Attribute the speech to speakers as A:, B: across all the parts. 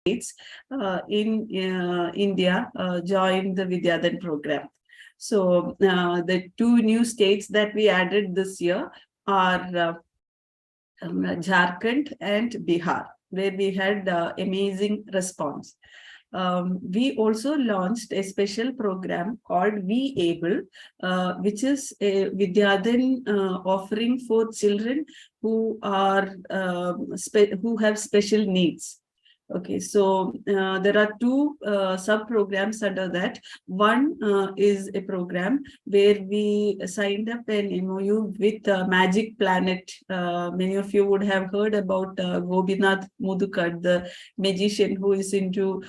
A: states in India joined the Vidyadhan program. So the 2 new states that we added this year are Jharkhand and Bihar, where we had amazing response. We also launched a special program called Be Able, which is a Vidyadhan offering for children who are who have special needs. Okay, so there are 2 sub-programs under that. One is a program where we signed up an MOU with Magic Planet. Many of you would have heard about Gobinath Mudukad, the magician who is into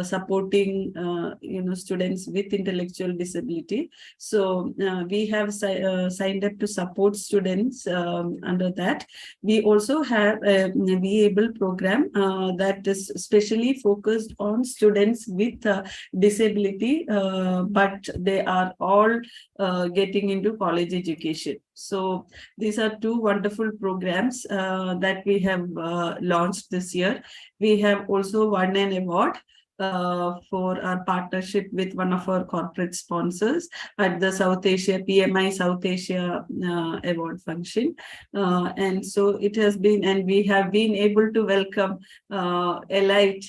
A: supporting students with intellectual disability. So we have signed up to support students under that. We also have a Be Able program that is specially focused on students with disability, but they are all getting into college education. So these are 2 wonderful programs that we have launched this year. We have also won an award for our partnership with one of our corporate sponsors at the South Asia PMI South Asia award function. And so it has been, and we have been able to welcome Elite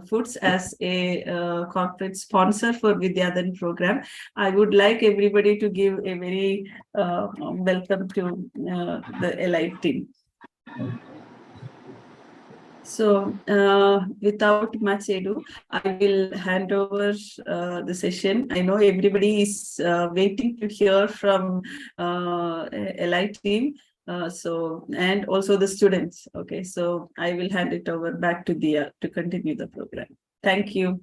A: Foods as a corporate sponsor for Vidyadhan program. I would like everybody to give a very welcome to the Elite team. So without much ado, I will hand over the session. I know everybody is waiting to hear from Elite team. And also the students. Okay, so I will hand it over back to Dia to continue the program. Thank you.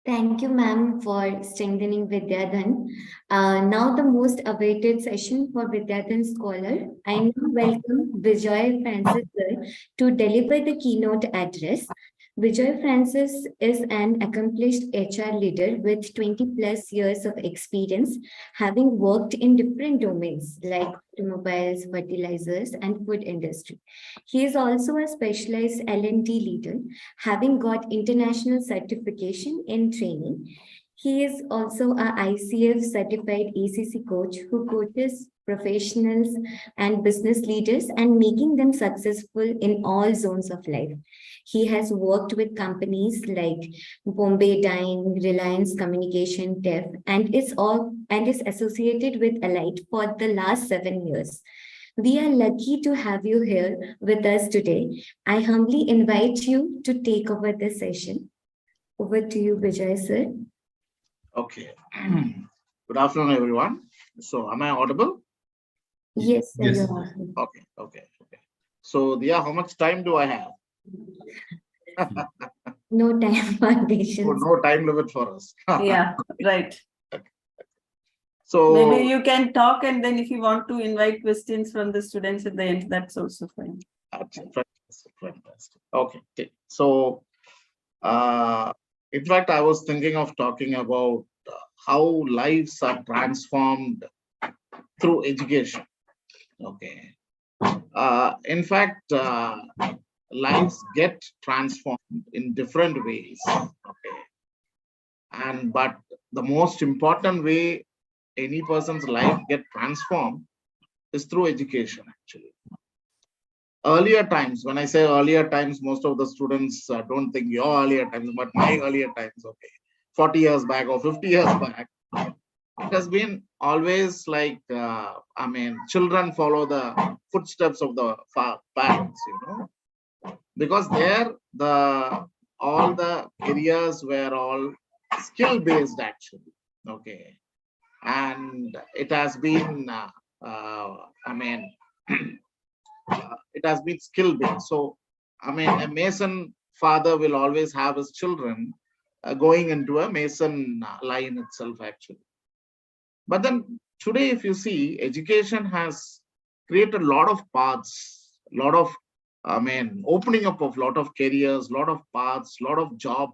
B: Thank you, ma'am, for strengthening Vidyadhan. Now the most awaited session for Vidyadhan Scholar. I now welcome Vijay Francis sir to deliver the keynote address. Vijay Francis is an accomplished HR leader with 20 plus years of experience, having worked in different domains like automobiles, fertilizers, and food industry. He is also a specialized L&D leader, having got international certification in training. He is also a ICF certified ACC coach who coaches professionals and business leaders and making them successful in all zones of life. He has worked with companies like Bombay Dyeing, Reliance Communication, TEF, and is associated with Elite for the last 7 years. We are lucky to have you here with us today. I humbly invite you to take over the session. Over to you, Vijay sir.
C: Okay. Good afternoon, everyone. So, am I audible?
B: Yes, sir.
D: Yes.
C: Okay. So, Dia, how much time do I have?
B: No time foundation.
C: Oh, no time limit for us.
A: Yeah, right.
C: So
A: maybe you can talk, and then if you want to invite questions from the students at the end, that's also fine.
C: Fantastic. Okay. So, in fact, I was thinking of talking about how lives are transformed through education. Okay. In fact, lives get transformed in different ways. Okay. But the most important way any person's life get transformed is through education, actually. Earlier times, when I say earlier times, most of the students don't think your earlier times, but my earlier times, okay, 40 years back or 50 years back, it has been always like, children follow the footsteps of the parents, because there all the areas were all skill based, actually. Okay. And it has been, it has been skill based. So, a mason father will always have his children going into a mason line itself, actually. But then today, if you see, education has created a lot of paths, a lot of, opening up of a lot of careers, a lot of paths, a lot of job,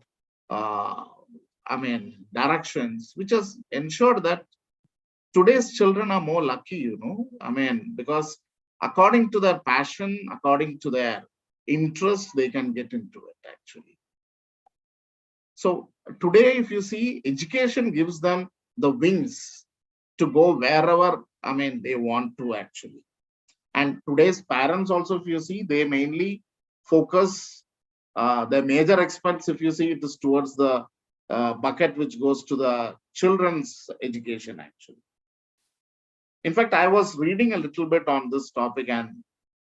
C: directions, which has ensured that today's children are more lucky, because according to their passion, according to their interest, they can get into it actually. So today, if you see, education gives them the wings to go wherever, they want to actually. And today's parents also, if you see, they mainly focus, the major expense, if you see, it is towards the bucket which goes to the children's education actually. In fact, I was reading a little bit on this topic and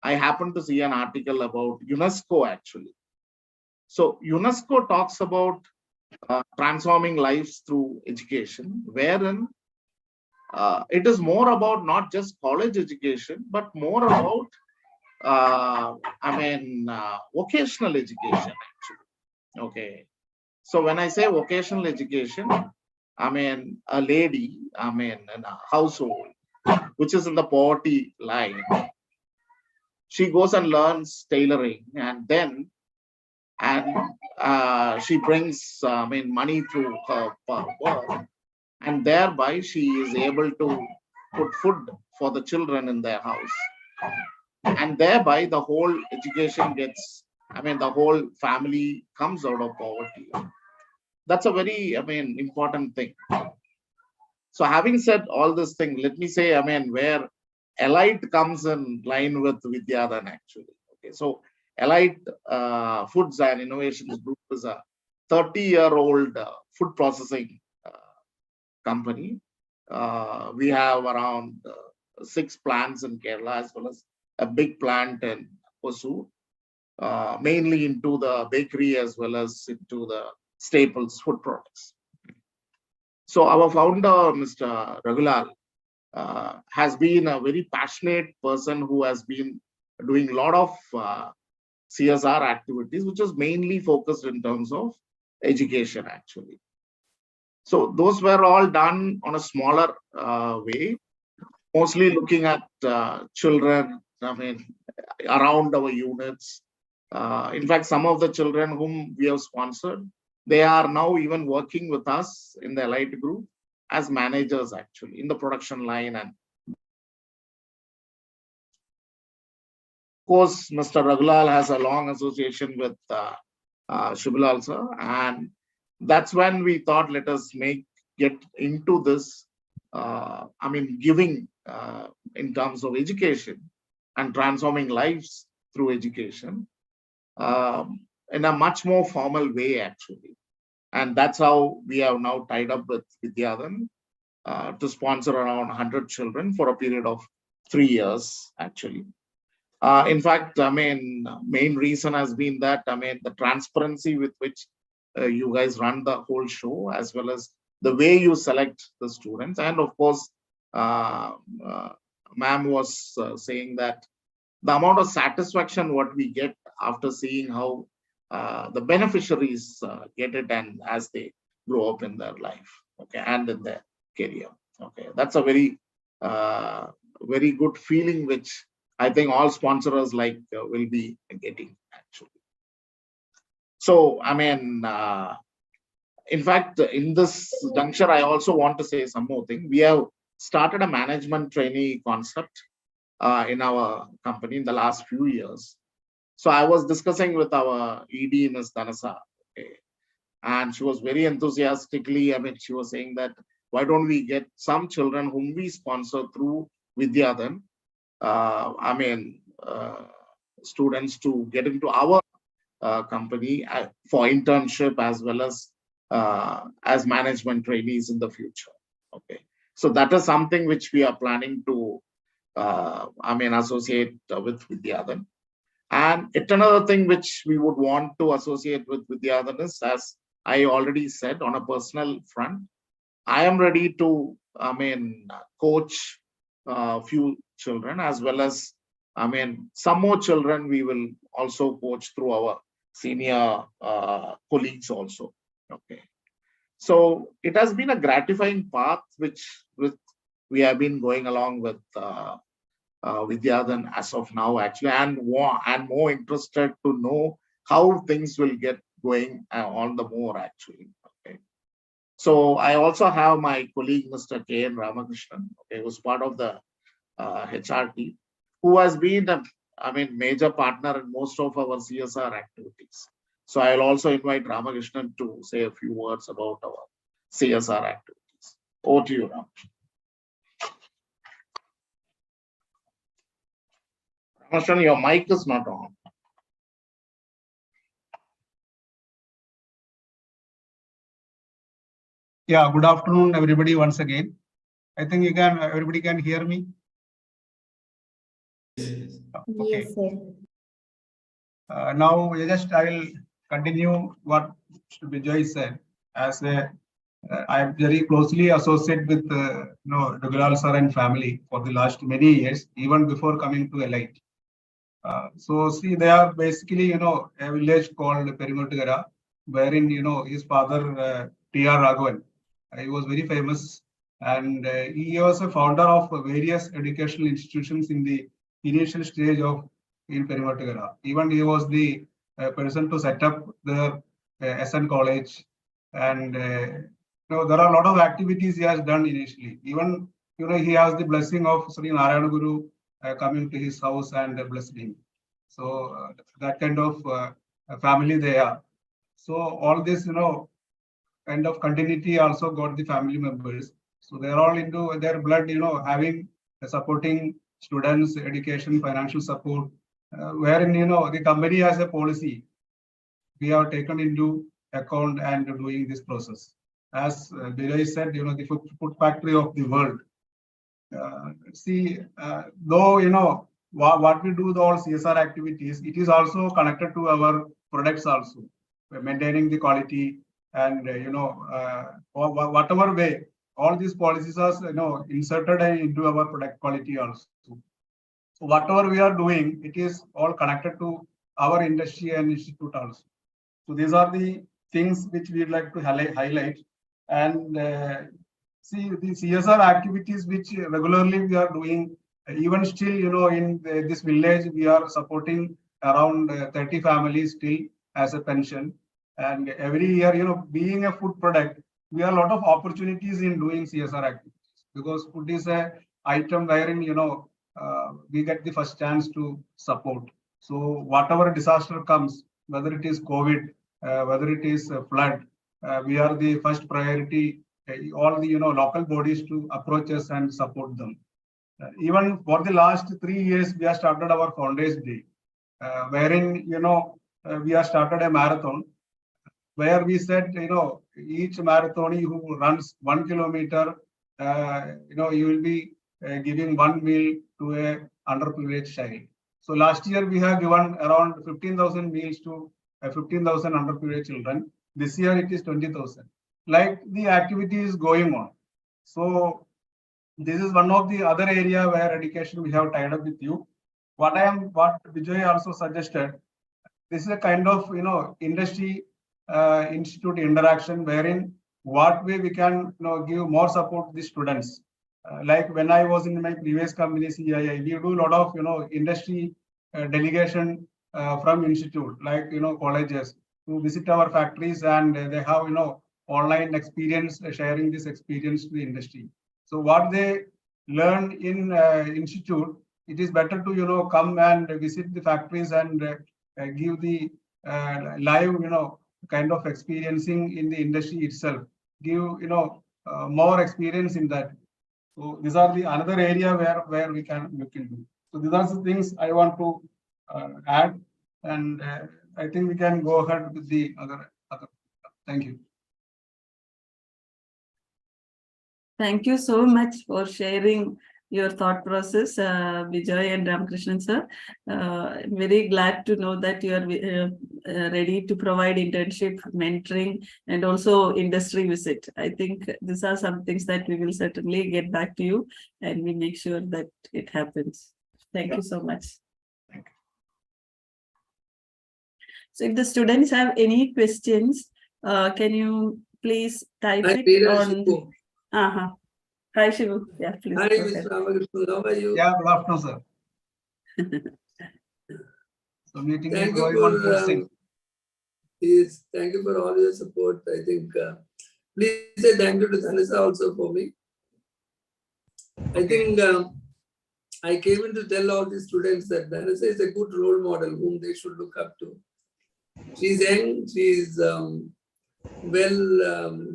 C: I happened to see an article about UNESCO actually. So UNESCO talks about transforming lives through education, wherein it is more about not just college education, but more about, vocational education actually. Okay. So when I say vocational education, a lady, in a household, which is in the poverty line, she goes and learns tailoring, and then she brings money through her work, and thereby she is able to put food for the children in their house, and thereby the whole education gets, the whole family comes out of poverty. That's a very important thing. So having said all this thing, let me say, where Elite comes in line with Vidyadhan actually. Okay, so Elite Foods and Innovations Group is a 30-year-old food processing company. We have around 6 plants in Kerala, as well as a big plant in Hosur, mainly into the bakery as well as into the staples food products. So our founder, Mr. Raghulal, has been a very passionate person who has been doing a lot of CSR activities, which is mainly focused in terms of education actually. So those were all done on a smaller way, mostly looking at children, around our units. In fact, some of the children whom we have sponsored, they are now even working with us in the Elite Group as managers actually in the production line. And of course, Mr. Raghulal has a long association with Shubhalal sir, and that's when we thought, let us get into this, giving in terms of education and transforming lives through education in a much more formal way actually. And that's how we have now tied up with Vidyadhan to sponsor around 100 children for a period of 3 years actually. In fact, main reason has been that, the transparency with which you guys run the whole show, as well as the way you select the students. And of course, ma'am was saying that the amount of satisfaction what we get after seeing how the beneficiaries get it, and as they grow up in their life, okay, and in their career. Okay, that's a very, very good feeling, which I think all sponsors will be getting actually. So, in fact, in this juncture, I also want to say some more thing. We have started a management trainee concept in our company in the last few years. So I was discussing with our ED, Ms. Dhanasa, okay, and she was very enthusiastically, she was saying that, why don't we get some children whom we sponsor through Vidyadhan, students to get into our company for internship as well as management trainees in the future. Okay, so that is something which we are planning to associate with Vidyadhan. And it's another thing which we would want to associate with Vidyadhan is, as I already said, on a personal front, I am ready to coach a few children, as well as some more children we will also coach through our senior colleagues also. Okay, so it has been a gratifying path which we have been going along with Vidyadhan as of now actually, and more interested to know how things will get going on the more actually. Okay, so I also have my colleague Mr. K.N. Ramakrishnan, okay, who's part of the HR team, who has been major partner in most of our CSR activities. So I'll also invite Ramakrishnan to say a few words about our CSR activities. Over to you, Ramakrishnan. Ramakrishnan, your mic is not on.
D: Yeah, good afternoon, everybody, once again. I think everybody can hear me. Okay.
B: Yes, sir.
D: Now, I will continue what Vijay said. As I am very closely associated with Dugulal sir and family for the last many years, even before coming to Elite. So see, they are basically a village called Perimuttugara, wherein his father T.R. Raghavan, he was very famous, and he was a founder of various educational institutions in the initial stage of in Perimuttugara. Even he was the person to set up the SN College, and there are a lot of activities he has done initially. Even he has the blessing of Sri Narayana Guru coming to his house and blessed him. So that kind of family they are. So all this kind of continuity also got the family members. So they're all into their blood, having supporting students, education, financial support, wherein the company has a policy we have taken into account and doing this process. As Vijay said, the food factory of the world. Though what we do, the all CSR activities, it is also connected to our products also. We're maintaining the quality and whatever way, all these policies are inserted into our product quality also. So whatever we are doing, it is all connected to our industry and institute also. So these are the things which we'd like to highlight. And see, the CSR activities which regularly we are doing, even still, in this village, we are supporting around 30 families still as a pension. And every year, being a food product, we have a lot of opportunities in doing CSR activities, because food is a item wherein, we get the first chance to support. So whatever disaster comes, whether it is COVID, whether it is a flood, we are the first priority, all the local bodies to approach us and support them. Even for the last 3 years, we have started our Founders Day, wherein we have started a marathon, where we said each marathoni who runs 1 kilometer, you will be giving 1 meal to a underprivileged child. So last year we have given around 15,000 meals to 15,000 underprivileged children. This year it is 20,000. Like the activity is going on. So this is one of the other area where education we have tied up with you. What Vijay also suggested, this is a kind of industry institute interaction, wherein what way we can give more support to the students. Like when I was in my previous company CII, we do a lot of industry delegation from institute, like colleges, to visit our factories, and they have online experience, sharing this experience to the industry. So what they learn in institute, it is better to come and visit the factories and give the live kind of experiencing in the industry itself, give more experience in that. So these are the another area where we can do. So these are the things I want to add, and I think we can go ahead with the other. Thank you.
A: Thank you so much for sharing your thought process, Vijay and Ramakrishnan sir. I'm very glad to know that you are ready to provide internship, mentoring, and also industry visit. I think these are some things that we will certainly get back to you, and we make sure that it happens. Thank you so much. So if the students have any questions, can you please type it on... Hi, Shivu. Yeah, please.
E: Hi, Mr. Ramakrishnan. How are you?
D: Yeah, good afternoon, sir. So meeting
E: Thank
D: is
E: you
D: going on full swing.
E: Yes, thank you for all your support. I think please say thank you to Dhanisa also for me. I think I came in to tell all the students that Vanessa is a good role model whom they should look up to. She's young, she's well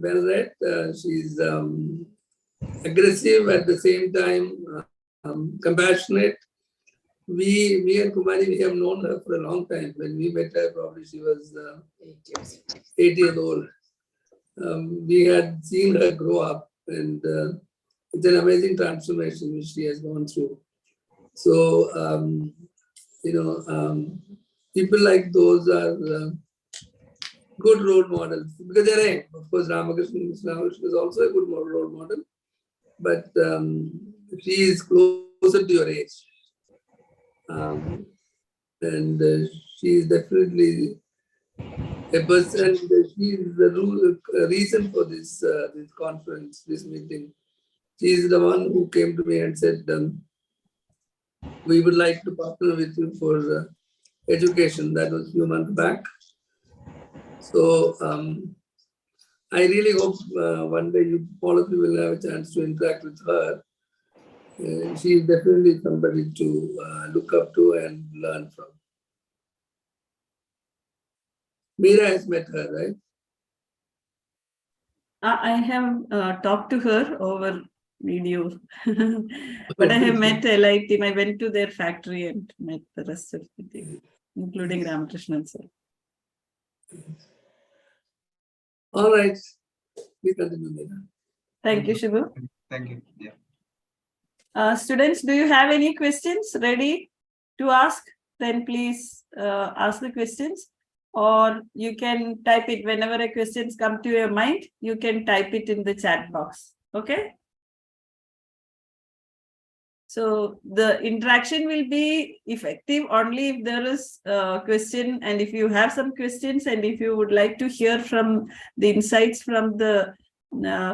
E: read, she's aggressive at the same time, compassionate. Me and Kumari, we have known her for a long time. When we met her, probably she was 8 years old. We had seen her grow up, and it's an amazing transformation which she has gone through. So, people like those are good role models because they're young. Of course, Ramakrishna is also a good role model, but she is closer to your age. And she is definitely a person, she is the reason for this this conference, this meeting. She is the one who came to me and said, we would like to partner with you for education. That was a few months back. So I really hope one day all of you will have a chance to interact with her. She is definitely somebody to look up to and learn from. Meera has met her, right?
A: I have talked to her over video, but I have met LI team. I went to their factory and met the rest of the team, including Ramakrishnan sir.
E: All right, we continue, Meera.
A: Thank you, Shibu.
D: Thank you. Yeah.
A: Students, do you have any questions ready to ask? Then please ask the questions, or you can type it whenever a questions come to your mind. You can type it in the chat box. Okay. So the interaction will be effective only if there is a question, and if you have some questions, and if you would like to hear from the insights from the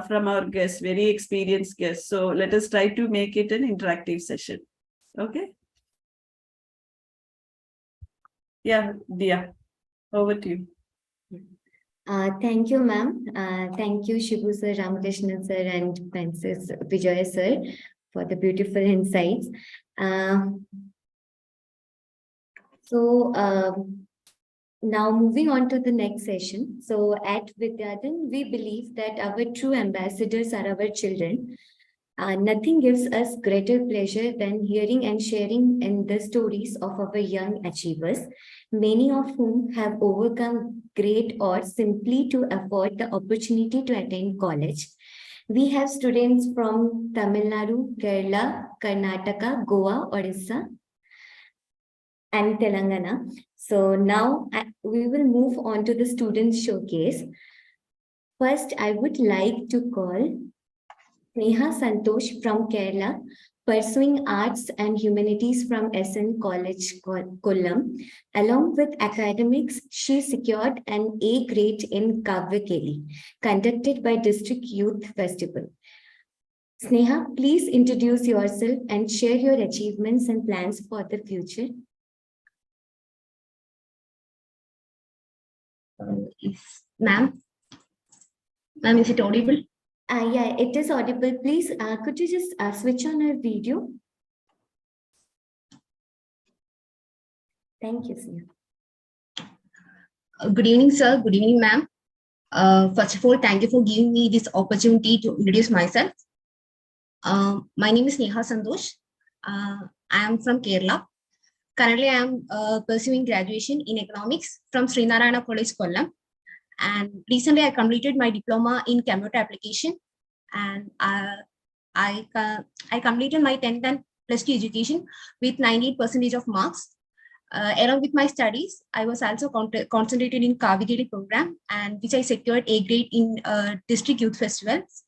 A: from our guests, very experienced guests. So let us try to make it an interactive session. Okay. Yeah, Dia, over to you.
B: Thank you, ma'am. Thank you, Shibu sir, Ramakrishnan sir, and Princess Vijay sir for the beautiful insights. Now moving on to the next session. So at Vidyadhan, we believe that our true ambassadors are our children. Nothing gives us greater pleasure than hearing and sharing in the stories of our young achievers, many of whom have overcome great odds simply to afford the opportunity to attend college. We have students from Tamil Nadu, Kerala, Karnataka, Goa, Odisha, and Telangana. So now we will move on to the students showcase. First, I would like to call Sneha Santosh from Kerala, pursuing arts and humanities from SN College, Kollam. Along with academics, she secured an A grade in Kavya conducted by District Youth Festival. Sneha, please introduce yourself and share your achievements and plans for the future.
F: Ma'am, is it audible?
B: Yeah, it is audible. Please, could you just switch on our video? Thank you, Sneha.
F: Good evening, sir. Good evening, ma'am. First of all, thank you for giving me this opportunity to introduce myself. My name is Sneha Santosh. I am from Kerala. Currently, I am pursuing graduation in economics from Srinarayana College, Kollam. And recently, I completed my diploma in computer application, and I completed my 10th and plus 2 education with 98% of marks. Along with my studies, I was also concentrated in Kavigiri program, and which I secured A grade in district youth festivals.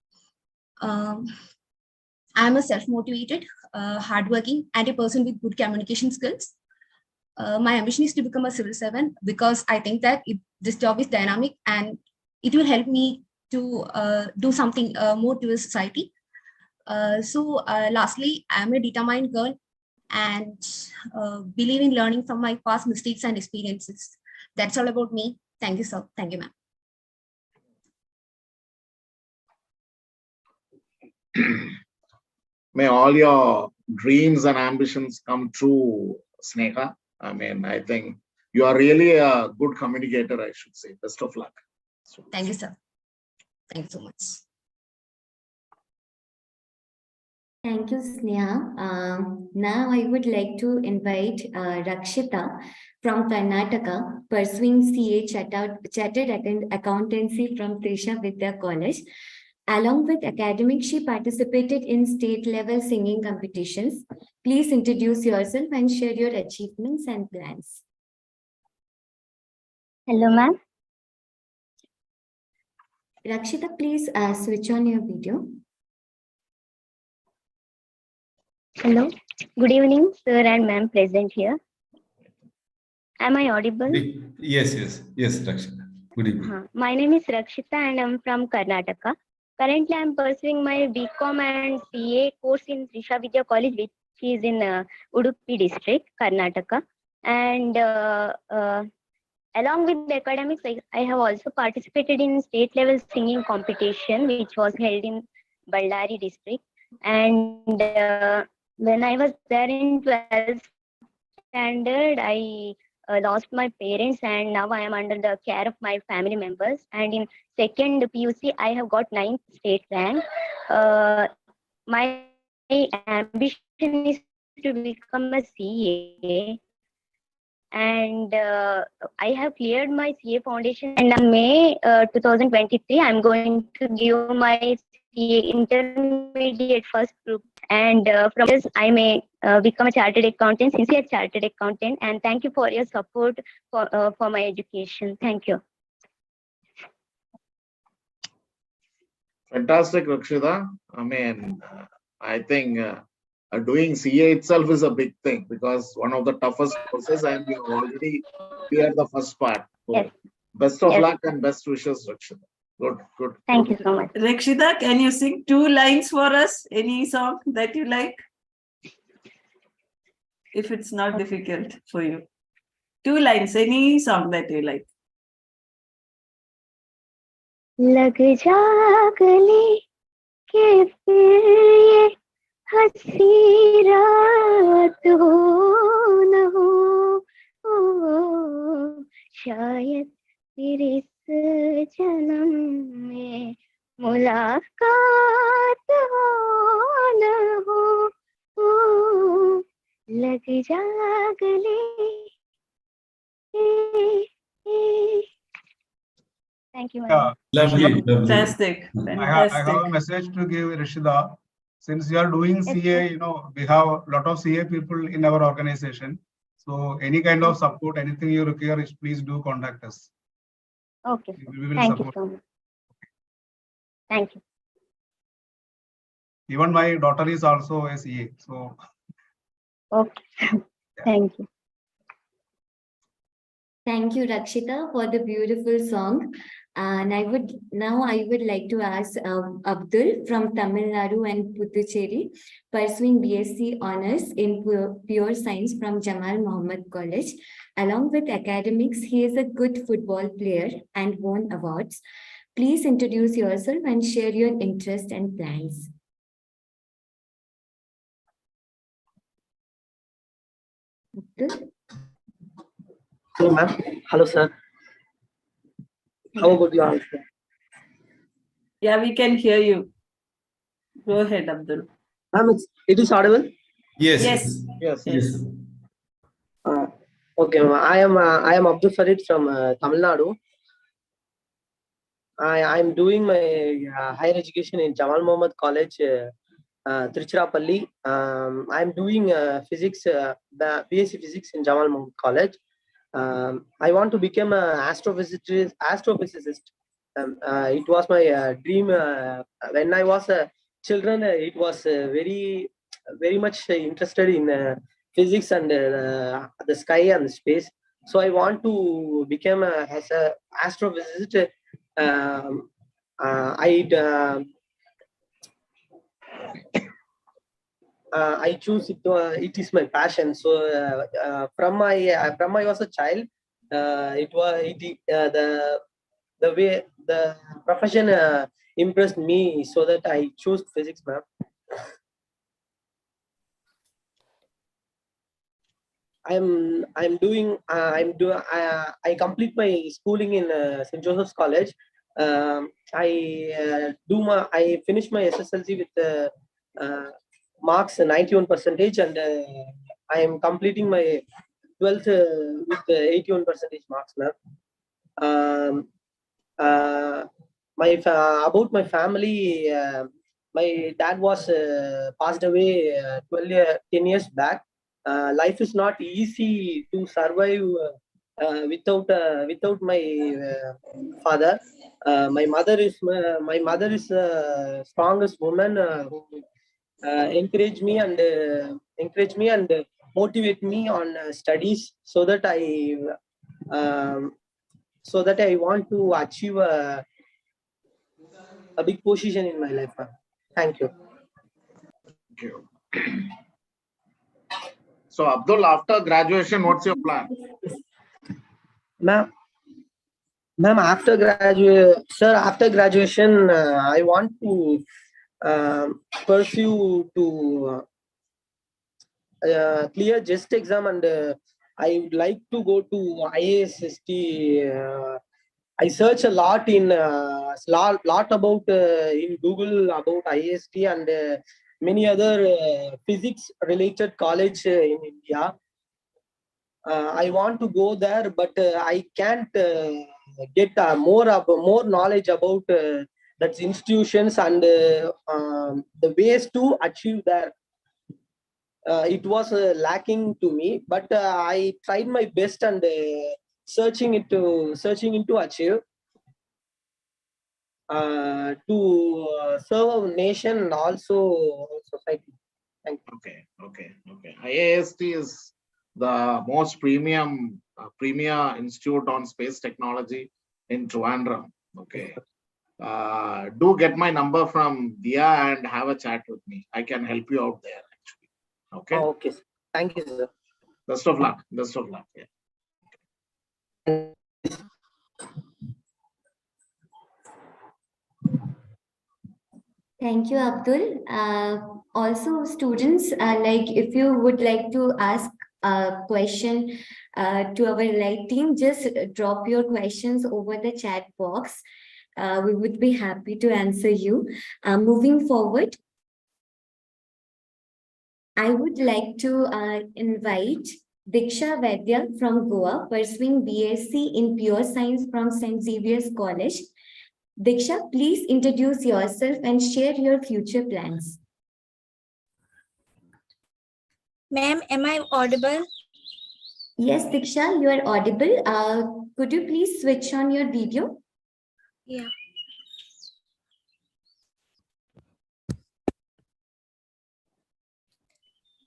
F: I am a self-motivated, hardworking, and a person with good communication skills. My ambition is to become a civil servant because I think that this job is dynamic and it will help me to do something more to the society. Lastly, I am a determined girl and believe in learning from my past mistakes and experiences. That's all about me. Thank you, sir. Thank you, ma'am.
C: May all your dreams and ambitions come true, Sneha. I mean, I think you are really a good communicator, I should say. Best of luck.
F: Thank you, sir. Thank you so much.
B: Thank you, Sneha. Now I would like to invite Rakshita from Karnataka, pursuing CA Chartered Accountancy from Trisha Vidya College. Along with academics, she participated in state-level singing competitions. Please introduce yourself and share your achievements and plans.
G: Hello, ma'am.
B: Rakshita, please switch on your video.
G: Hello. Good evening, sir and ma'am present here. Am I audible?
H: Yes, Rakshita. Good evening.
G: My name is Rakshita and I'm from Karnataka. Currently, I'm pursuing my BCom and CA course in Trisha Vidya College, which is in Udupi district, Karnataka. And along with the academics, I have also participated in state-level singing competition, which was held in Ballari district. And when I was there in 12th standard, I lost my parents, and now I am under the care of my family members. And in second PUC, I have got 9th state rank. My ambition is to become a CA. And I have cleared my CA foundation, and in May 2023, I'm going to give my CA intermediate first group, and from this I may become a chartered accountant, sincere chartered accountant. And thank you for your support for my education. Thank you.
C: Fantastic, Rakshita. I mean, I think doing CA itself is a big thing because one of the toughest courses, and you already cleared the first part. So
G: Yes.
C: best of
G: Yes.
C: luck and best wishes, Rakshita. Good.
G: Thank you so much.
A: Rakshita, can you sing 2 lines for us? Any song that you like? If it's not difficult for you. 2 lines, any song that you like.
G: लग जा गले के फिर ये हंसी रात हो न हो, शायद फिर इस जन्म में मुलाकात हो न हो, लग जा गले. Thank you, ma'am.
H: Lovely.
A: Fantastic.
D: I have a message to give Rishida. Since you are doing CA, we have a lot of CA people in our organization. So any kind of support, anything you require, please do contact us.
G: Okay.
D: We will
G: Thank you
D: support.
G: so much. Thank you.
D: Even my daughter is also a CA. So
G: Okay. Thank you.
B: Thank you, Rakshita, for the beautiful song. And I would like to ask Abdul from Tamil Nadu and Puducherry, pursuing BSc Honours in Pure Science from Jamal Muhammad College. Along with academics, he is a good football player and won awards. Please introduce yourself and share your interest and plans. Abdul?
I: Hello, ma'am. Hello, sir. How about you all?
A: Yeah, we can hear you. Go ahead, Abdul.
I: Ma'am, it is audible?
H: Yes.
I: Okay, ma'am. I am Abdul Farid from Tamil Nadu. I am doing my higher education in Jamal Muhammad College, Tiruchirappalli. I am doing physics, BSc Physics in Jamal Muhammad College. I want to become an astrophysicist. It was my dream when I was a children. It was very much interested in physics and the sky and the space. So I want to become as an astrophysicist. I choose it. It is my passion. So from I was a child, the way the profession impressed me, so that I chose physics, ma'am. I'm doing I complete my schooling in St. Joseph's College. I finish my SSLC with marks 91 percentage, and I am completing my 12th with 81 percentage marks, ma'am. About my family, my dad was passed away 10 years back. Life is not easy to survive without my father. My mother is the strongest woman who encourage me and motivate me on studies, so that I want to achieve a big position in my life, ma'am. Thank you.
C: Thank you. So, Abdul, after graduation, what's your plan?
I: Ma'am, after graduation, I want to pursue to clear just exam, and I would like to go to IASST. I search a lot about in Google about IST and many other physics related college in India. I want to go there, but I can't get more knowledge about that institutions and the ways to achieve there. It was lacking to me, but I tried my best and searching into achieve to serve our nation and also society. Thank you.
C: Okay. IAST is the most premier institute on space technology in Trivandrum. Okay. Do get my number from Dia and have a chat with me. I can help you out there, actually. Okay.
I: Oh, okay. Thank you, sir.
C: Best of luck. Yeah.
B: Thank you, Abdul. Also, students, like if you would like to ask a question to our light team, just drop your questions over the chat box. We would be happy to answer you. Moving forward, I would like to invite Diksha Vaidya from Goa, pursuing BSc in Pure Science from St. Xavier's College. Diksha, please introduce yourself and share your future plans.
J: Ma'am, am I audible?
B: Yes, Diksha, you are audible. Could you please switch on your video?
J: Yeah.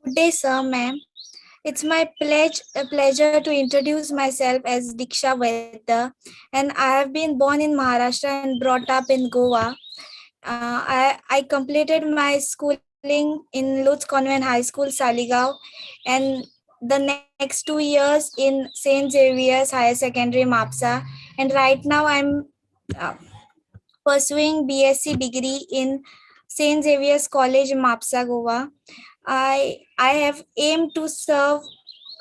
J: Good day, sir, ma'am. It's my pleasure to introduce myself as Diksha Vaidya, and I have been born in Maharashtra and brought up in Goa. I completed my schooling in Lutz Convent High School, Saligaon, and the next 2 years in St. Xavier's Higher Secondary, Mapsa. And right now I'm pursuing BSc degree in St. Xavier's College, Mapsa, Goa. I have aimed to serve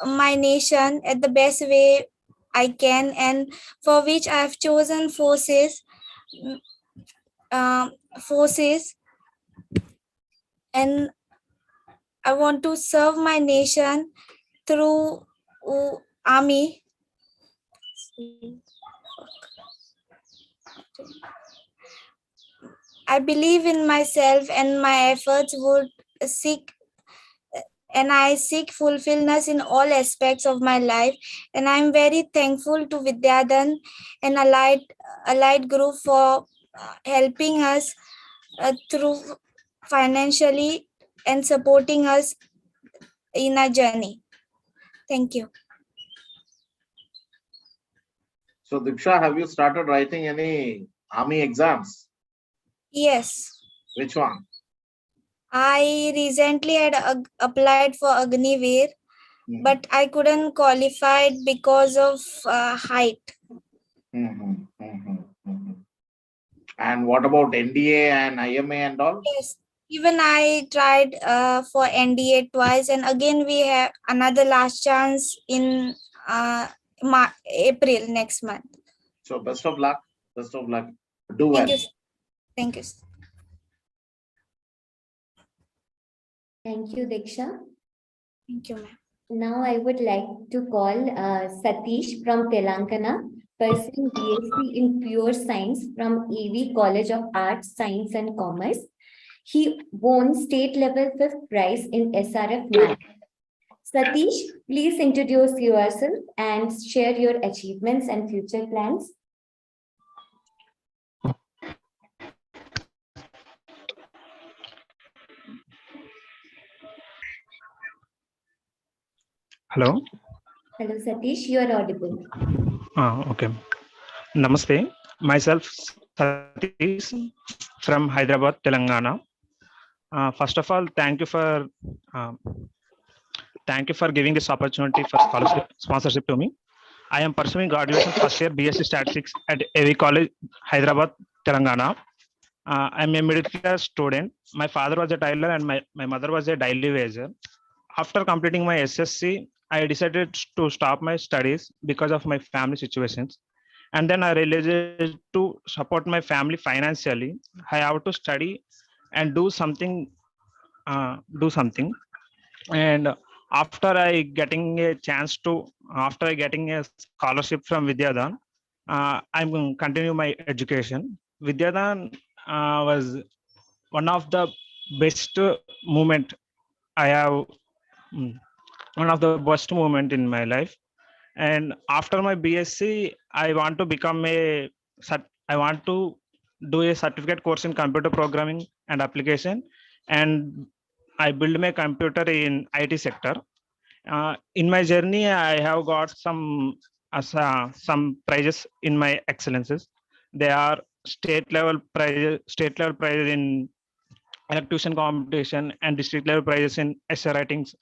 J: my nation at the best way I can, and for which I have chosen forces, and I want to serve my nation through army. I believe in myself, and my efforts would I seek fulfillment in all aspects of my life. And I'm very thankful to Vidyadhan and Allied Group for helping us through financially and supporting us in our journey. Thank you.
C: So, Diksha, have you started writing any army exams?
J: Yes.
C: Which one?
J: I recently had applied for Agniveer, but I couldn't qualify because of height.
C: And what about NDA and IMA and all?
J: Even I tried for NDA twice, and again we have another last chance in April next month.
C: So best of luck. Best of luck. Do well.
J: Thank you. Thank you.
B: Thank you, Diksha.
J: Thank you, ma'am.
B: Now I would like to call Satish from Telangana, pursuing BSc in Pure Science from EV College of Arts, Science and Commerce. He won state level 5th prize in SRF math. Satish, please introduce yourself and share your achievements and future plans.
K: Hello.
B: Hello, Satish, you are audible.
K: Okay. Namaste. Myself, Satish from Hyderabad, Telangana. First of all, thank you for giving this opportunity for sponsorship to me. I am pursuing graduation first year BSc Statistics at AV College, Hyderabad, Telangana. I'm a middle class student. My father was a tailor and my mother was a daily wager. After completing my SSC, I decided to stop my studies because of my family situations. And then I realized to support my family financially, I have to study and do something. And after I getting a scholarship from Vidyadhan, I'm going to continue my education. Vidyadhan was one of the best moment I have. One of the best moment in my life. And after my BSc, I want to do a certificate course in computer programming and application, and I build my computer in IT sector. In my journey, I have got some prizes in my excellences. They are state level prizes in electrician competition and district level prizes in essay writings,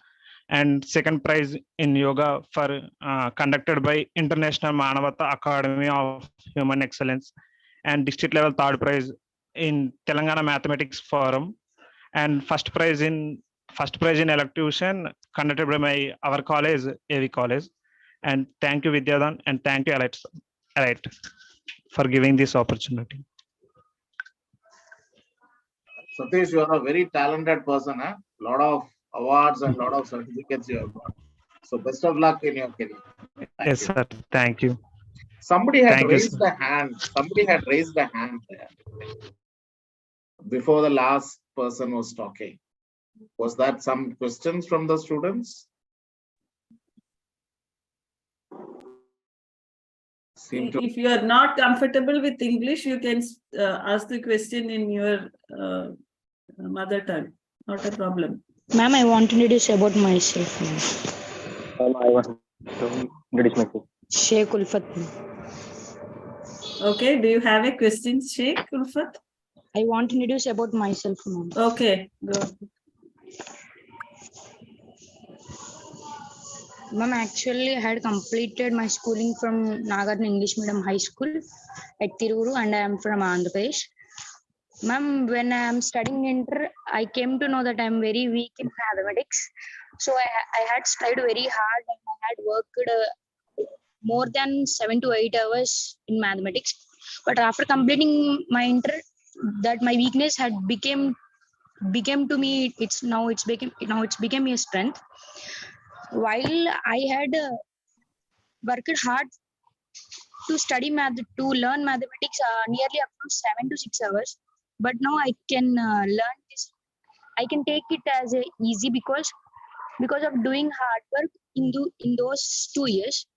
K: and second prize in yoga for conducted by International Manavata Academy of Human Excellence, and district level third prize in Telangana Mathematics Forum, and first prize in electrician conducted by our college, AV College. And thank you, Vidyadhan, and thank you, Alex, for giving this opportunity.
C: Satish, you are a very talented person. A lot of awards and lot of certificates you have got. So best of luck in your career.
K: Yes, sir. Thank you.
C: Somebody had raised a hand. Somebody had raised a hand there before the last person was talking. Was that some questions from the students?
A: If you are not comfortable with English, you can ask the question in your mother tongue. Not a problem.
L: Ma'am, I want to introduce about myself.
M: Ma'am, I want to introduce myself.
L: Sheikh Ulfat.
A: Okay, do you have a question, Sheikh Ulfat?
L: I want to introduce about myself, ma'am.
A: Okay, go.
L: Ma'am, actually, I had completed my schooling from Nagarjuna English Medium High School at Tiruru, and I am from Andhra Pradesh. Ma'am, when I am studying inter, I came to know that I am very weak in mathematics. So I had studied very hard and I had worked more than 7 to 8 hours in mathematics. But after completing my inter, that my weakness had became to me. It's became a strength. While I had worked hard to study math, to learn mathematics nearly up to 7 to 6 hours, but now I can learn this. I can take it as easy because of doing hard work in those 2 years.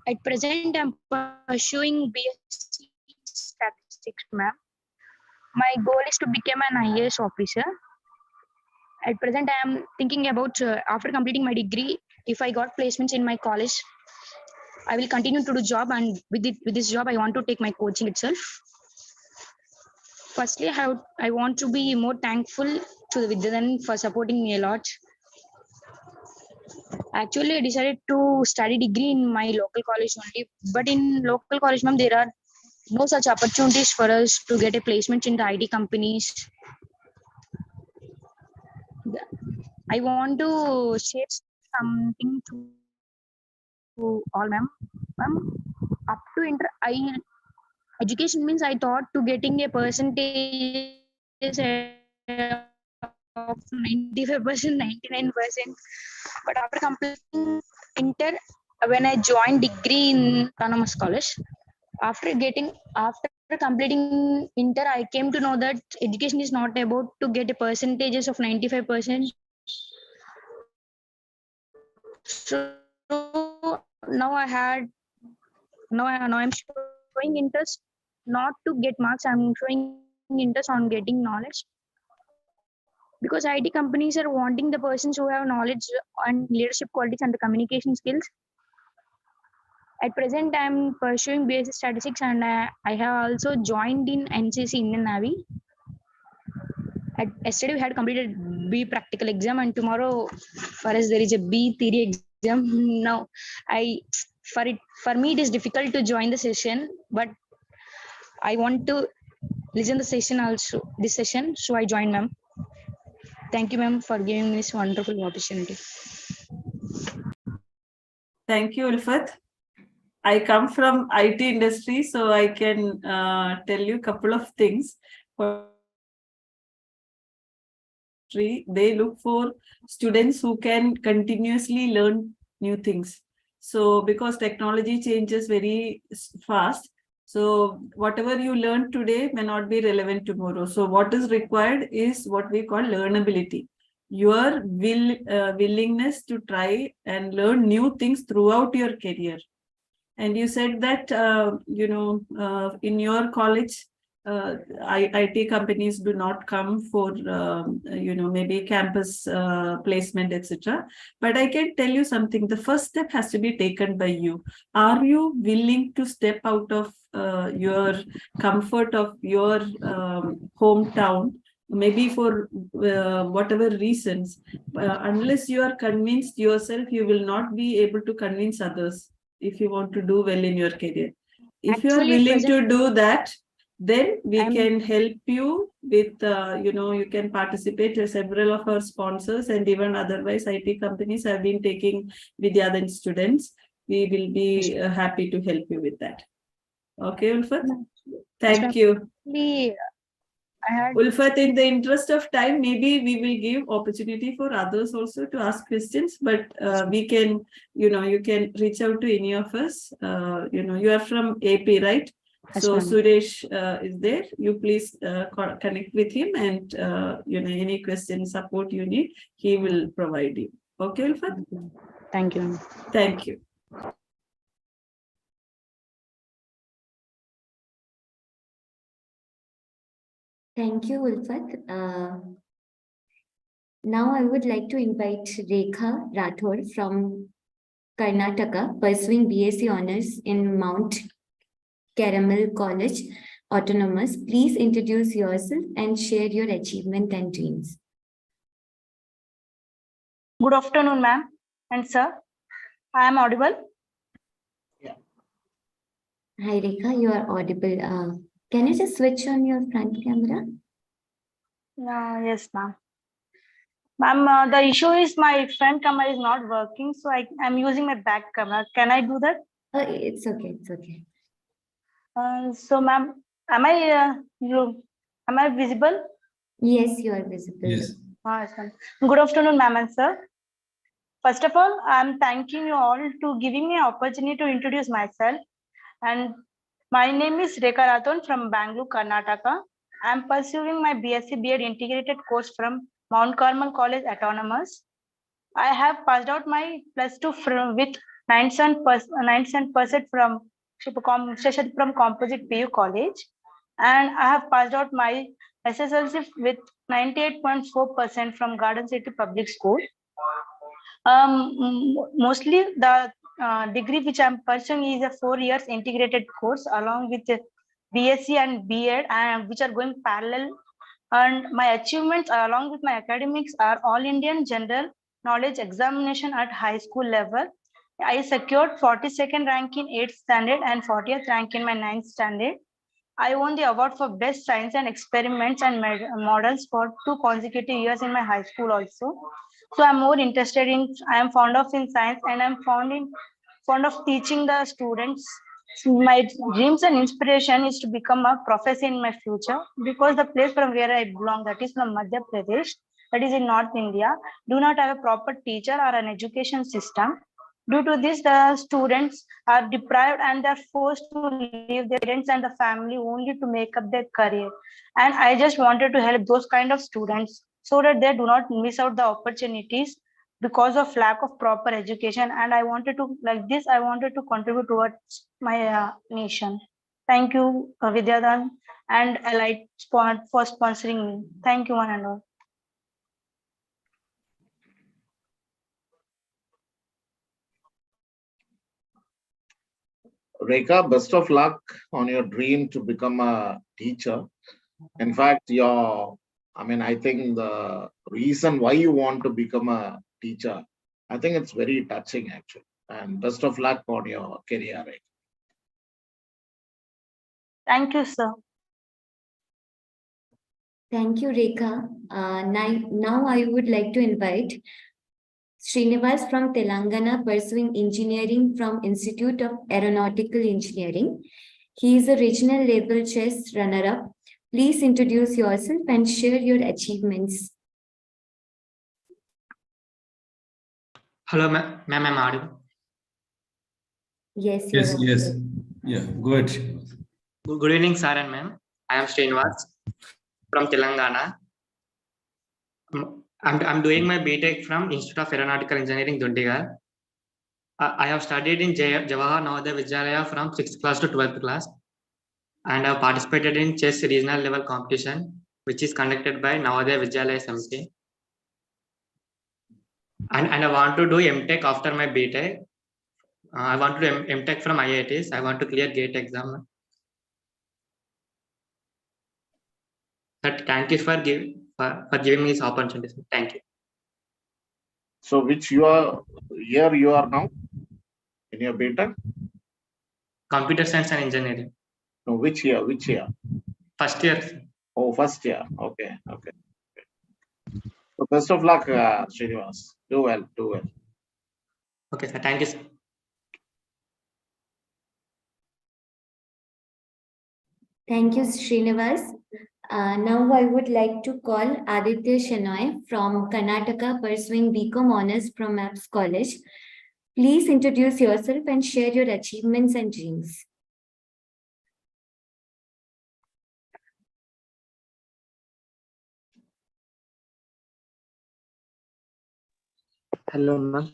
L: At present, I'm pursuing BSc Statistics, ma'am. My goal is to become an IAS officer. At present, I am thinking about after completing my degree, if I got placements in my college, I will continue to do job, and with this job, I want to take my coaching itself. Firstly, I want to be more thankful to the Vidyadhan for supporting me a lot. Actually, I decided to study degree in my local college only, but in local college, ma'am, there are no such opportunities for us to get a placement in the IT companies. I want to share something to all, ma'am. Ma'am, up to inter, education means I thought to getting a percentage of 95%, 99%. But after completing inter, when I joined degree in autonomous college, after completing inter, I came to know that education is not about to get a percentages of 95%. So now I'm showing interest not to get marks. I'm showing interest on getting knowledge, because IT companies are wanting the persons who have knowledge and leadership qualities and the communication skills. At present, I'm pursuing BSc Statistics, and I have also joined in NCC, Indian Navy. Yesterday we had completed B practical exam, and tomorrow for us there is a B theory exam. Now, for me it is difficult to join the session, but I want to listen the session also. This session, so I join, ma'am. Thank you, ma'am, for giving me this wonderful opportunity.
A: Thank you, Ulfat. I come from IT industry, so I can tell you a couple of things. They look for students who can continuously learn new things. So because technology changes very fast, so whatever you learn today may not be relevant tomorrow. So what is required is what we call learnability. Your willingness to try and learn new things throughout your career. And you said that, in your college, IT companies do not come for, maybe campus placement, etc. But I can tell you something. The first step has to be taken by you. Are you willing to step out of your comfort of your hometown? Maybe for whatever reasons, unless you are convinced yourself, you will not be able to convince others if you want to do well in your career. If you are willing to do that, then we can help you with, you can participate. Several of our sponsors and even otherwise IT companies have been taking Vidyadhan students. We will be happy to help you with that. Okay, Ulfat? Thank you. Ulfat, in the interest of time, maybe we will give opportunity for others also to ask questions, but we can, you can reach out to any of us. You are from AP, right? Yes, so Suresh is there. You please connect with him, and any question, support you need, he will provide you. Okay, Ulfat?
L: Thank you.
A: Thank you.
B: Thank you, Ulfat. Now I would like to invite Rekha Rathod from Karnataka, pursuing BSc Honours in Mount Carmel College, Autonomous. Please introduce yourself and share your achievement and dreams.
N: Good afternoon, ma'am and sir. I am audible?
C: Yeah.
B: Hi, Rekha, you are audible. Can you just switch on your front camera?
N: Yes, ma'am. Ma'am, the issue is my front camera is not working, so I'm using my back camera. Can I do that?
B: It's okay. It's okay.
N: So, ma'am, am I visible?
B: Yes, you are visible.
H: Yes.
N: Yes, ma'am. Good afternoon, ma'am and sir. First of all, I'm thanking you all to giving me an opportunity to introduce myself. And my name is Rekha Rathod from Bangalore, Karnataka. I'm pursuing my BSc B.Ed integrated course from Mount Carmel College, Autonomous. I have passed out my +2 with 97% from Composite PU College, and I have passed out my SSLC with 98.4% from Garden City Public School. Mostly the degree which I'm pursuing is a 4 years integrated course along with BSc and B.Ed, which are going parallel. And my achievements along with my academics are All Indian General Knowledge Examination at high school level. I secured 42nd rank in 8th standard and 40th rank in my 9th standard. I won the award for Best Science and Experiments and Models for 2 consecutive years in my high school also. So I'm more interested in, I am fond of in science, and I'm fond of teaching the students. My dreams and inspiration is to become a professor in my future, because the place from where I belong, that is from Madhya Pradesh, that is in North India, do not have a proper teacher or an education system. Due to this, the students are deprived and they're forced to leave their parents and the family only to make up their career. And I just wanted to help those kind of students so that they do not miss out the opportunities because of lack of proper education. And I wanted to, like this, I wanted to contribute towards my nation. Thank you, Vidyadhan and Allied for sponsoring me. Thank you, one and all.
C: Rekha, best of luck on your dream to become a teacher. In fact, I think the reason why you want to become a teacher, I think it's very touching actually. And best of luck on your career. Rekha.
N: Thank you, sir.
B: Thank you, Rekha. Now I would like to invite Srinivas from Telangana, pursuing engineering from Institute of Aeronautical Engineering. He is a regional level chess runner-up. Please introduce yourself and share your achievements.
O: Hello, ma'am. I'm audible.
B: Yes,
H: Yes, yes. Yeah, go ahead.
O: Good evening, sir and ma'am. I am Srinivas from Telangana. I'm doing my BTech from Institute of Aeronautical Engineering, Dundigal. I have studied in Jawahar Navodaya Vidyalaya from 6th class to 12th class, and I have participated in chess regional level competition, which is conducted by Navodaya Vidyalaya Samiti. And I want to do MTech after my BTech. I want to do MTech from IITs. I want to clear GATE exam. But thank you for giving me this opportunity. Thank you.
C: So which year you are now in your BTech?
O: Computer Science and Engineering.
C: No, which year?
O: First year.
C: Oh, first year. Okay. So best of luck, Srinivas. Do well.
O: Okay, sir. Thank you, sir.
B: Thank you, Srinivas. Now I would like to call Aditya Shenoy from Karnataka, pursuing BCom Honors from MAPS College. Please introduce yourself and share your achievements and dreams.
P: Hello, ma'am.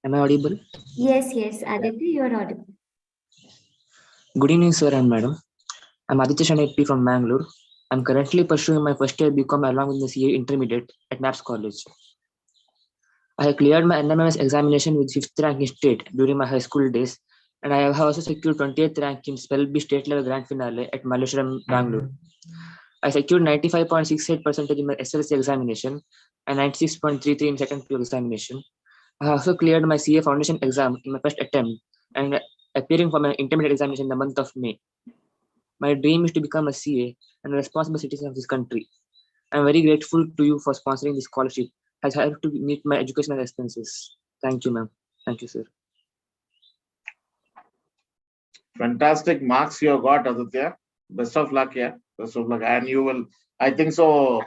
P: Am I audible?
B: Yes, Aditya, you are audible.
P: Good evening, sir and madam. I'm Aditya Shanetpi from Mangalore. I'm currently pursuing my first year BCom along with the CA intermediate at MAPS College. I have cleared my NMMS examination with 5th rank in state during my high school days, and I have also secured 20th rank in Spell B state level grand finale at Malleshwaram, Bangalore. I secured 95.68% in my SLC examination and 96.33 in second PU examination. I also cleared my CA foundation exam in my first attempt and appearing for my intermediate examination in the month of May. My dream is to become a CA and a responsible citizen of this country. I'm very grateful to you for sponsoring this scholarship. Has helped to meet my educational expenses. Thank you, ma'am. Thank you, sir.
C: Fantastic marks you have got, Aditya. Best of luck, yeah. Best of luck. And you will, I think so,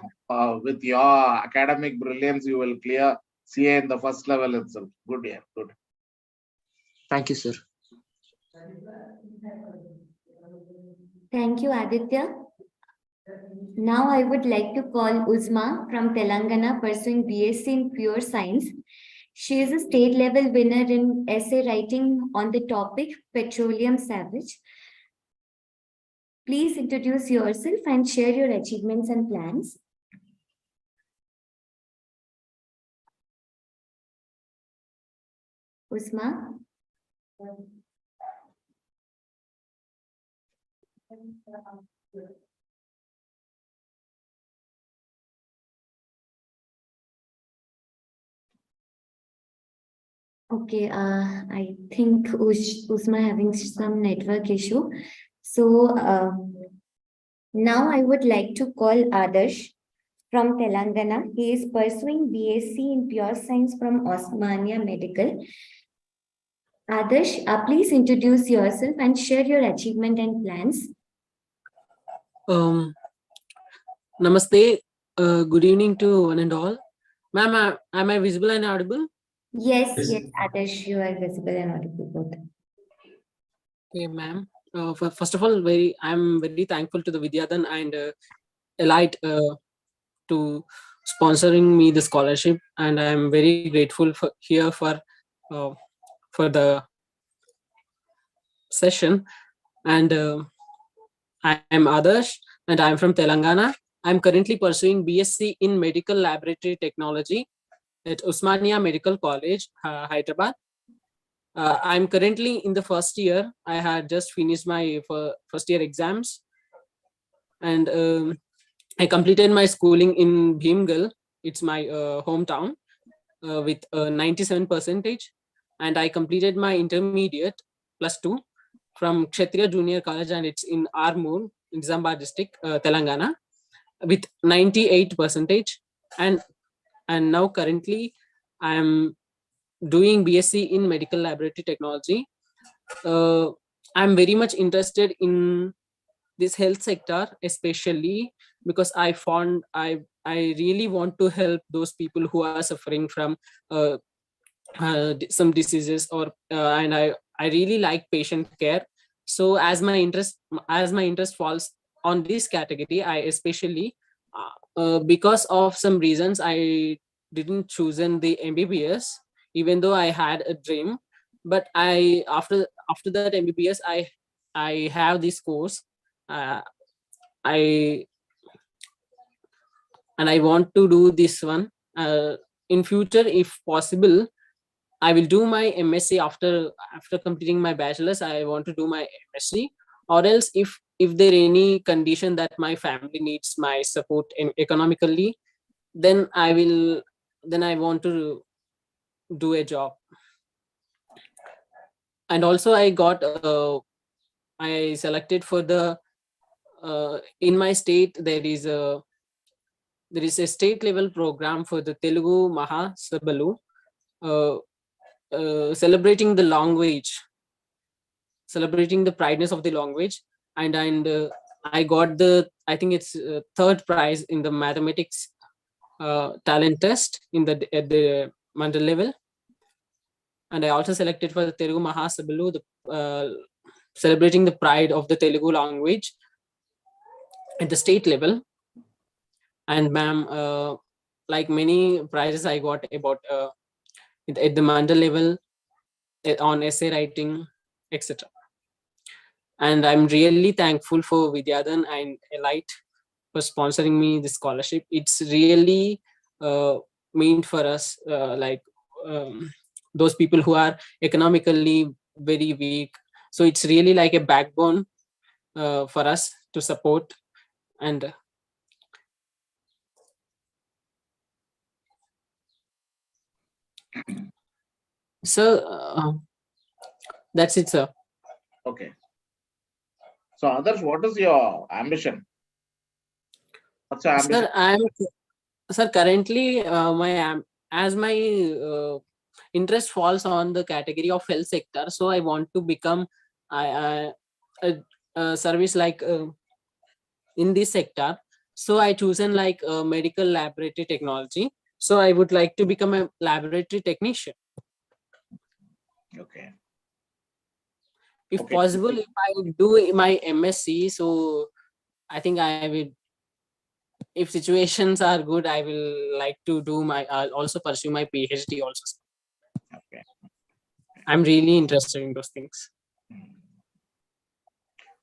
C: with your academic brilliance, you will clear CA in the first level itself. Good, yeah. Good.
P: Thank you, sir.
B: Thank you, Aditya. Now I would like to call Uzma from Telangana, pursuing BSc in Pure Science. She is a state level winner in essay writing on the topic Petroleum Savage. Please introduce yourself and share your achievements and plans. Uzma. Okay, I think Usma having some network issue. So now I would like to call Adarsh from Telangana. He is pursuing BSc in Pure Science from Osmania Medical. Adarsh, please introduce yourself and share your achievement and plans.
Q: Namaste. Good evening to one and all. Ma'am, am I visible and audible?
B: Yes, Adarsh, you are visible and audible both.
Q: Okay, ma'am. First of all, I'm very thankful to the Vidyadhan and Elite to sponsoring me the scholarship, and I'm very grateful for the session. And I am Adarsh, and I'm from Telangana. I'm currently pursuing BSc in Medical Laboratory Technology at Osmania Medical College, Hyderabad. I'm currently in the first year. I had just finished my first year exams, and I completed my schooling in Bhimgal. It's my hometown with 97%, and I completed my intermediate +2 from Kshatriya Junior College, and it's in Armoor, in Nizamabad district, Telangana, with 98%. And now currently I am doing BSc in Medical Laboratory Technology. I'm very much interested in this health sector, especially because I really want to help those people who are suffering from some diseases, and I really like patient care. So as my interest falls on this category, I especially because of some reasons I didn't choose in the MBBS, even though I had a dream. But after that MBBS, I have this course. I want to do this one in future, if possible. I will do my MSc after completing my bachelor's. I want to do my MSc, or else if there any condition that my family needs my support economically, then I want to do a job. And also I selected for the in my state there is a state level program for the Telugu Mahasabalu, celebrating the language, celebrating the prideness of the language, and I got I think it's third prize in the mathematics talent test at the mandal level. And I also selected for the Telugu Mahasabalu, celebrating the pride of the Telugu language at the state level. And ma'am, like many prizes I got about at the mandal level on essay writing, etc. And I'm really thankful for Vidyadhan and Elite for sponsoring me the scholarship. It's really meant for us, those people who are economically very weak. So it's really like a backbone for us to support. And so that's it, sir.
C: Okay. So others, what is your ambition? What's your ambition?
Q: Sir, currently my interest falls on the category of health sector, so I want to become a service like in this sector. So I chosen like medical laboratory technology. So I would like to become a laboratory technician.
C: Okay.
Q: If possible, if I would do my MSc, so I think I will. If situations are good, I will like to do I'll also pursue my PhD also.
C: Okay.
Q: I'm really interested in those things.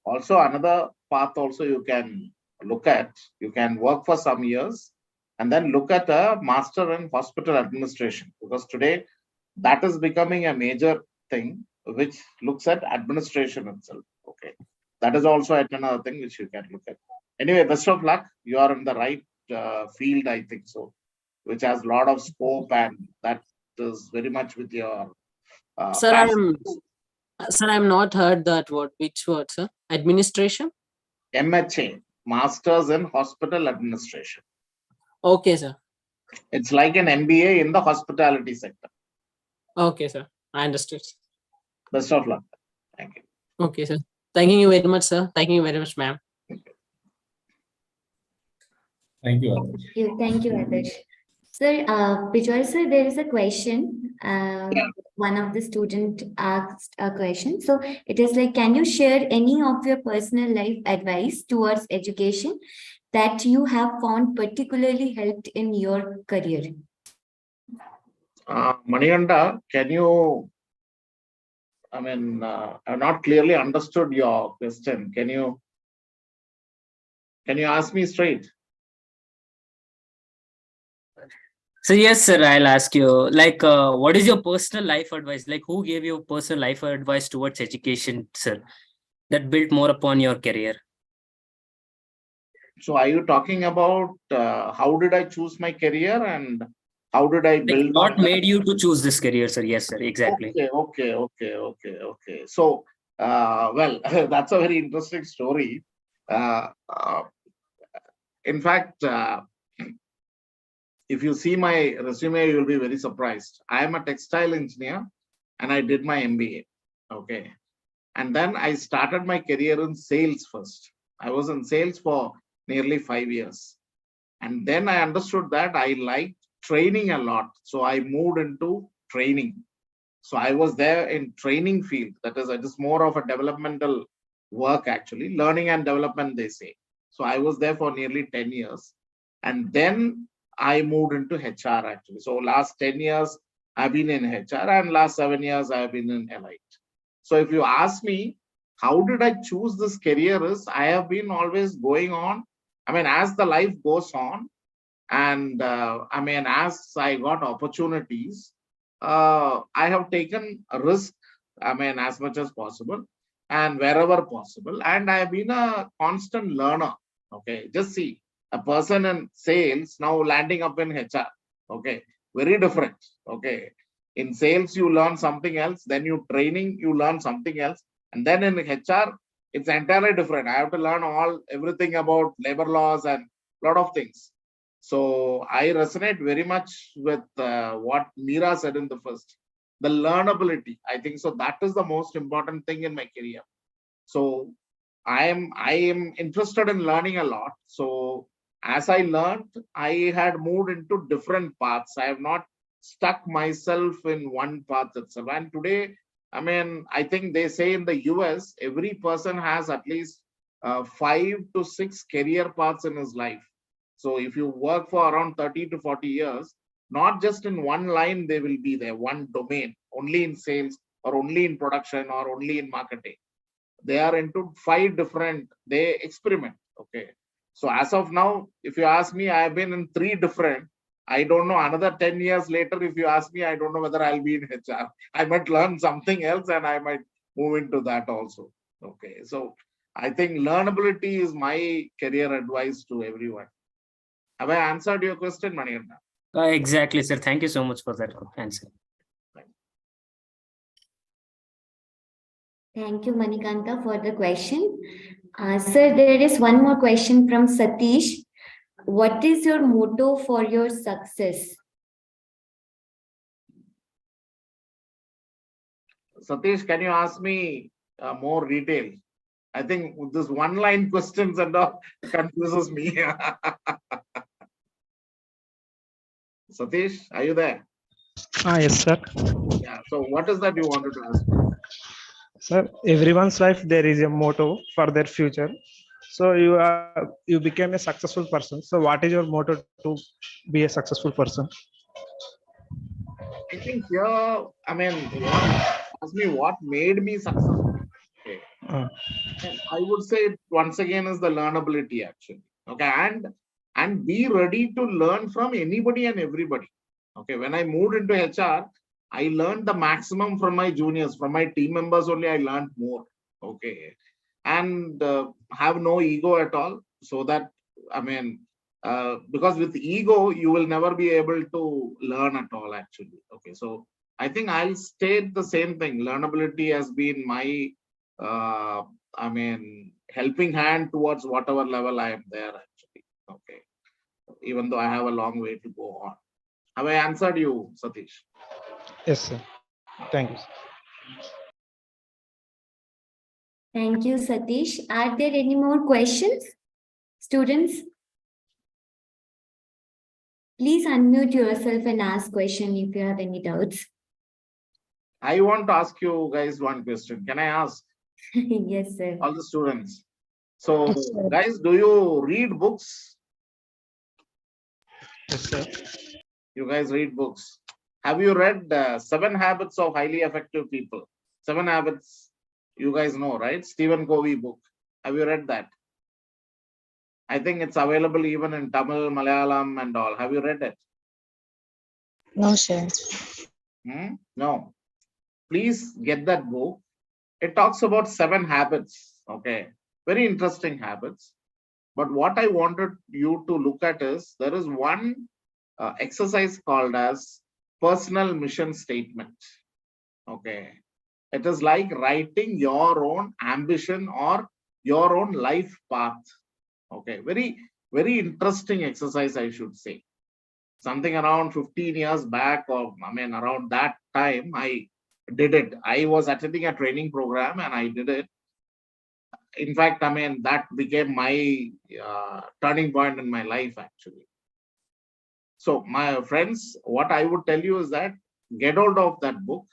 C: Also, another path also you can look at, you can work for some years and then look at a master in hospital administration, because today that is becoming a major thing which looks at administration itself. Okay. That is also another thing which you can look at. Anyway, best of luck. You are in the right field, I think so, which has a lot of scope, and that is very much with your
Q: Sir, I'm not heard that word. Which word, sir? Administration?
C: MHA, Masters in Hospital Administration.
Q: Okay, sir.
C: It's like an MBA in the hospitality sector.
Q: Okay, sir. I understood.
C: Best of luck. Thank you.
Q: Okay, sir. Thank you very much, sir. Thank you very much, ma'am.
H: Thank you, Adarsh.
B: Thank you, Adarsh. Sir, Bijoy sir, there is a question. One of the student asked a question. So it is like, can you share any of your personal life advice towards education that you have found particularly helped in your career?
C: Manikanta, can you, I've not clearly understood your question. Can you ask me straight?
R: So yes, sir, I'll ask you, like, what is your personal life advice? Like, who gave you personal life advice towards education, sir, that built more upon your career?
C: So are you talking about how did I choose my career and how did I build
R: what made you to choose this career, sir? Yes, sir, exactly.
C: Okay. So, well, that's a very interesting story. In fact, if you see my resume, you'll be very surprised. I am a textile engineer and I did my MBA. Okay. And then I started my career in sales first. I was in sales for nearly 5 years. And then I understood that I liked training a lot. So I moved into training. So I was there in training field. That is, it is more of a developmental work actually, learning and development, they say. So I was there for nearly 10 years. And then I moved into HR actually. So last 10 years, I've been in HR and last 7 years, I've been in Elite. So if you ask me, how did I choose this career is, I have been always going on. As the life goes on and as I got opportunities, I have taken a risk, as much as possible and wherever possible. And I have been a constant learner. Okay, just see a person in sales now landing up in HR. Okay, very different. Okay, in sales, you learn something else, then you training, you learn something else. And then in HR, it's entirely different. I have to learn everything about labor laws and a lot of things. So I resonate very much with what Meera said in the first, the learnability. I think so. That is the most important thing in my career. So I am interested in learning a lot. So as I learned, I had moved into different paths. I have not stuck myself in one path itself. And today, I think they say in the US, every person has at least 5 to 6 career paths in his life. So if you work for around 30 to 40 years, not just in one line, they will be there, one domain, only in sales or only in production or only in marketing. They are into 5 different, they experiment. Okay. So as of now, if you ask me, I have been in 3 different. I don't know, another 10 years later, if you ask me, I don't know whether I'll be in HR. I might learn something else and I might move into that also. Okay. So I think learnability is my career advice to everyone. Have I answered your question, Manikanta?
R: Exactly, sir. Thank you so much for that answer.
B: Thank you, Manikanta, for the question. Sir, there is one more question from Satish. What is your motto for your success?
C: Satish, can you ask me more detail? I think this one-line questions and all confuses me. Satish, are you there?
K: Yes, sir.
C: Yeah. So what is that you wanted to ask?
K: Sir, everyone's life, there is a motto for their future. So you became a successful person. So what is your motto to be a successful person?
C: I think here, ask me what made me successful. Okay. And I would say once again is the learnability actually. Okay, and be ready to learn from anybody and everybody. Okay, when I moved into HR, I learned the maximum from my juniors, from my team members only. I learned more. Okay, and have no ego at all. So that because with ego you will never be able to learn at all actually. Okay, so I think I'll state the same thing. Learnability has been my, helping hand towards whatever level I am there actually. Okay. Even though I have a long way to go on. Have I answered you, Satish?
K: Yes, sir. Thank you.
B: Thank you, Satish. Are there any more questions? Students? Please unmute yourself and ask question if you have any doubts.
C: I want to ask you guys one question. Can I ask?
B: Yes, sir.
C: All the students. So,
L: Yes, sir.
C: guys, do you read books?
K: Yes, sir.
C: You guys read books. Have you read 7 Habits of Highly Effective People? 7 Habits, you guys know, right? Stephen Covey book. Have you read that? I think it's available even in Tamil, Malayalam and all. Have you read it?
L: No, sir.
C: No. Please get that book. It talks about 7 habits. Okay. Very interesting habits. But what I wanted you to look at is there is one exercise called as personal mission statement. Okay. It is like writing your own ambition or your own life path. Okay. Very, very interesting exercise, I should say. Something around 15 years back, or around that time, I did it. I was attending a training program and I did it. In fact, that became my turning point in my life, actually. So, my friends, what I would tell you is that get hold of that book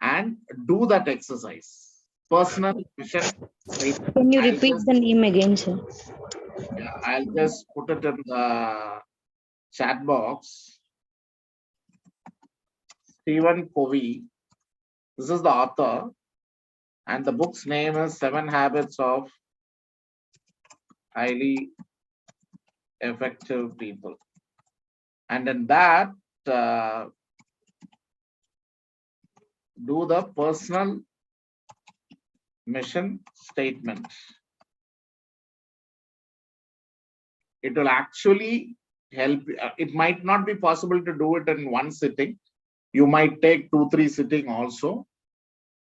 C: and do that exercise. Personal mission statement.
L: Can you repeat the name again, sir?
C: Yeah, I'll just put it in the chat box. Stephen Covey. This is the author. And the book's name is 7 Habits of Highly Effective People. And in that, do the personal mission statement. It will actually help. It might not be possible to do it in one sitting. You might take 2-3 sitting also,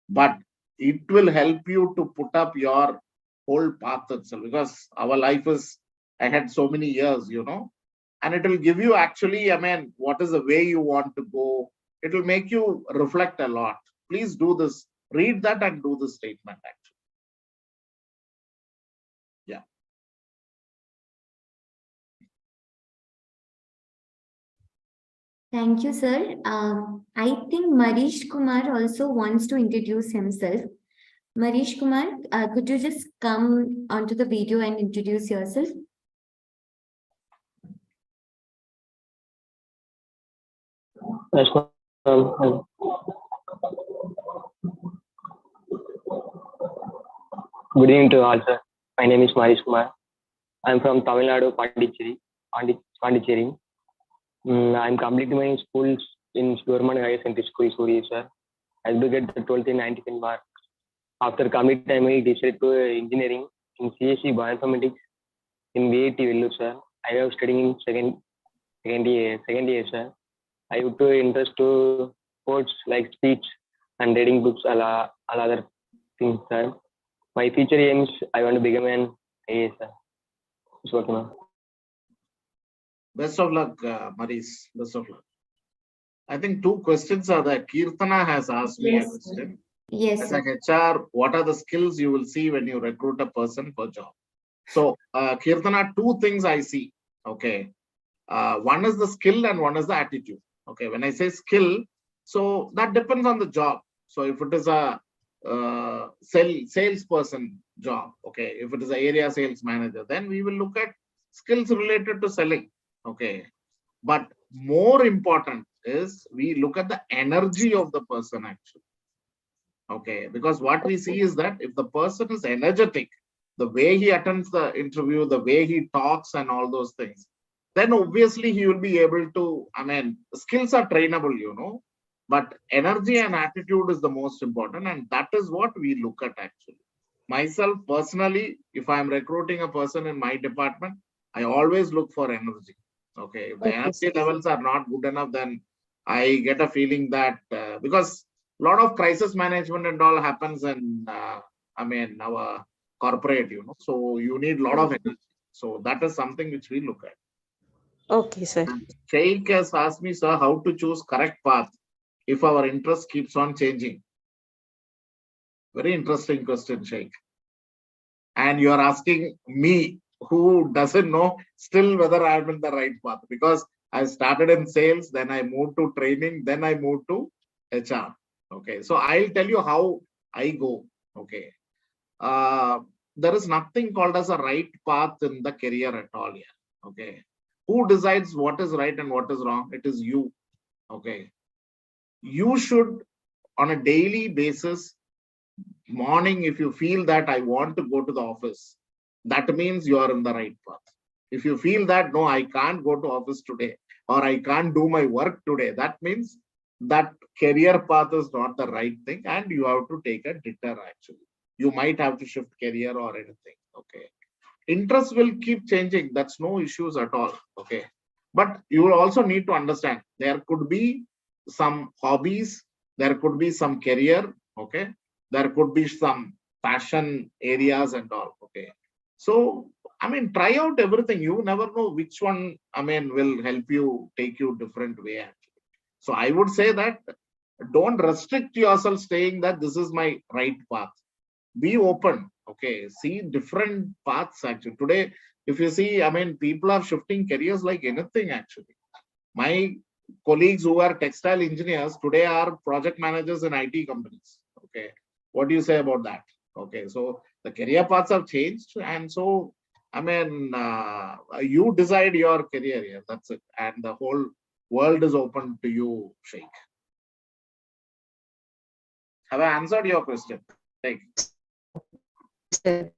C: but it will help you to put up your whole path itself, because our life is ahead so many years, and it will give you actually, what is the way you want to go. It will make you reflect a lot. Please do this. Read that and do the statement, actually. Yeah.
B: Thank you, sir. I think Marish Kumar also wants to introduce himself. Marish Kumar, could you just come onto the video and introduce yourself?
M: Yes, ma'am. Good evening to all, sir. My name is Marish Kumar. I'm from Tamil Nadu, Pondicherry. I'm completing my schools in Government Higher Secondary School, Suri, sir. I will get the 12th and 95 mark. After complete time, I decided to engineering in CSC Bioinformatics in VIT Vellore, sir. I was studying in second year, sir. I would to interest to sports like speech and reading books, all other things, sir. My future aims, I want to become an IAS, sir. That's what, ma'am.
C: Best of luck, Maris. Best of luck. I think 2 questions are there. Kirtana has asked me a question.
B: Yes.
C: As an HR, what are the skills you will see when you recruit a person for job? So, Kirtana, 2 things I see. Okay. One is the skill and one is the attitude. Okay. When I say skill, so that depends on the job. So, if it is a salesperson job, okay, if it is an area sales manager, then we will look at skills related to selling. Okay. But more important is we look at the energy of the person, actually. Okay, because what we see is that if the person is energetic, the way he attends the interview, the way he talks and all those things, then obviously he will be able to, skills are trainable, but energy and attitude is the most important. And that is what we look at, actually. Myself personally, if I'm recruiting a person in my department, I always look for energy. Okay, if the energy levels are not good enough, then I get a feeling that because a lot of crisis management and all happens in, our corporate, so you need a lot of energy. So that is something which we look at.
N: Okay, sir.
C: Sheikh has asked me, sir, how to choose correct path if our interest keeps on changing. Very interesting question, Sheikh. And you are asking me, who doesn't know still whether I'm in the right path, because I started in sales, then I moved to training, then I moved to HR. Okay, so I'll tell you how I go. Okay, there is nothing called as a right path in the career at all here. Okay, who decides what is right and what is wrong? It is you. Okay, you should on a daily basis, morning, if you feel that I want to go to the office, that means you are in the right path. If you feel that no, I can't go to office today, or I can't do my work today, that means that career path is not the right thing, and you have to take a detour. Actually, you might have to shift career or anything. Okay, interest will keep changing, that's no issues at all. Okay, but you will also need to understand there could be some hobbies, there could be some career. Okay, there could be some passion areas and all. Okay, so try out everything. You never know which one will help you, take you different way actually. So I would say that don't restrict yourself saying that this is my right path. Be open. Okay, see different paths actually. Today, if you see, people are shifting careers like anything actually. My colleagues who are textile engineers today are project managers in IT companies. Okay, what do you say about that? Okay, so the career paths have changed, and so you decide your career here. That's it, and the whole world is open to you, Sheikh. Have I answered your question? Thank you.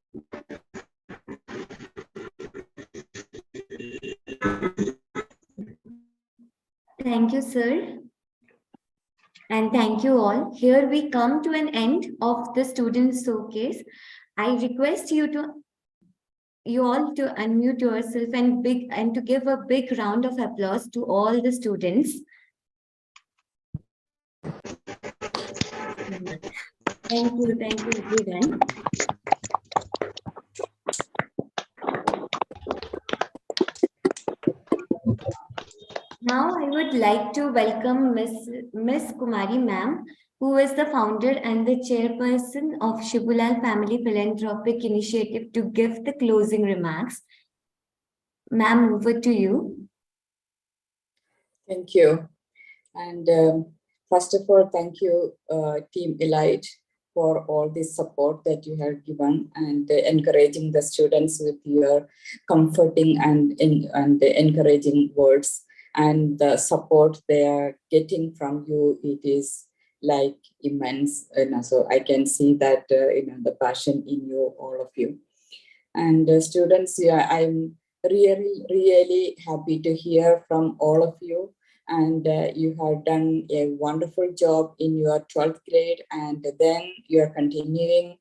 B: Thank you, sir. And thank you all. Here we come to an end of the student showcase. I request you all to unmute yourself and to give a big round of applause to all the students. Thank you, everyone. Now I would like to welcome Miss Kumari ma'am, who is the founder and the chairperson of Shibulal Family Philanthropic Initiative, to give the closing remarks. Ma'am, over to you.
S: Thank you. And first of all, thank you, Team Elite, for all this support that you have given and encouraging the students with your comforting and encouraging words. And the support they are getting from you, it is like immense. So I can see that the passion in you, all of you. And students, I'm really happy to hear from all of you. And you have done a wonderful job in your 12th grade, and then you're continuing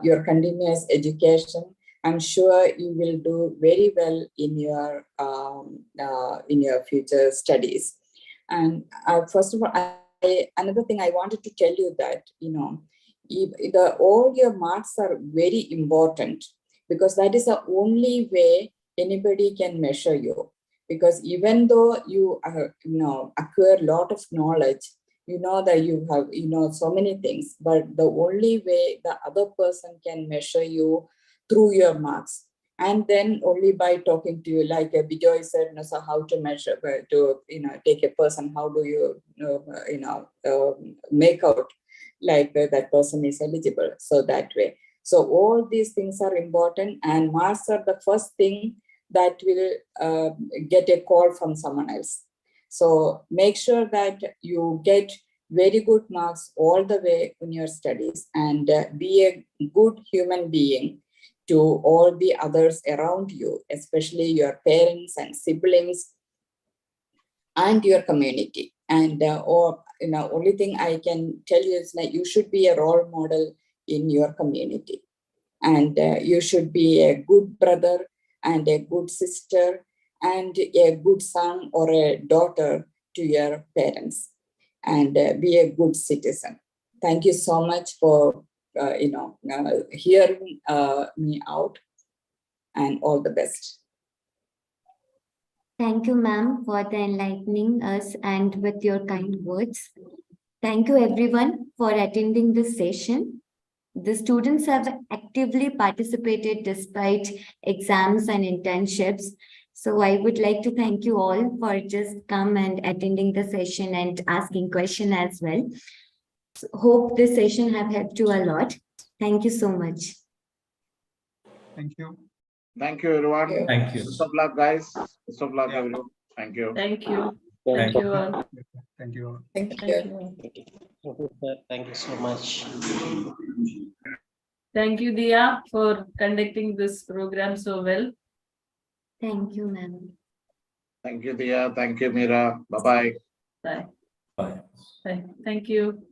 S: your continuous education. I'm sure you will do very well in your future studies. And first of all, another thing I wanted to tell you that all your marks are very important, because that is the only way anybody can measure you. Because even though you acquire a lot of knowledge, that you have so many things, but the only way the other person can measure you through your marks, and then only by talking to you, like Bijoy said, so how to measure, to take a person, how do you make out like that person is eligible. So that way, so all these things are important, and marks are the first thing that will get a call from someone else. So make sure that you get very good marks all the way in your studies, and be a good human being to all the others around you, especially your parents and siblings and your community. And only thing I can tell you is that you should be a role model in your community, and you should be a good brother and a good sister and a good son or a daughter to your parents and be a good citizen. Thank you so much for hearing me out, and all the best.
B: Thank you, ma'am, for the enlightening us and with your kind words. Thank you, everyone, for attending this session. The students have actively participated despite exams and internships. So I would like to thank you all for just come and attending the session and asking questions as well. So hope this session have helped you a lot. Thank you so much.
D: Thank you.
C: Thank you, everyone.
H: Thank you.
C: Best of luck, guys. Best of luck, everyone. Thank you.
A: Thank you.
M: Thank
A: Thank you all.
D: Thank you.
S: Thank
A: Thank
S: you.
A: you.
I: Thank you so much.
A: Thank you, Dia, for conducting this program so well.
B: Thank you, ma'am.
C: Thank you, Dia. Thank you, Meera. Bye-bye.
A: Bye.
H: Bye.
A: Bye. Thank you.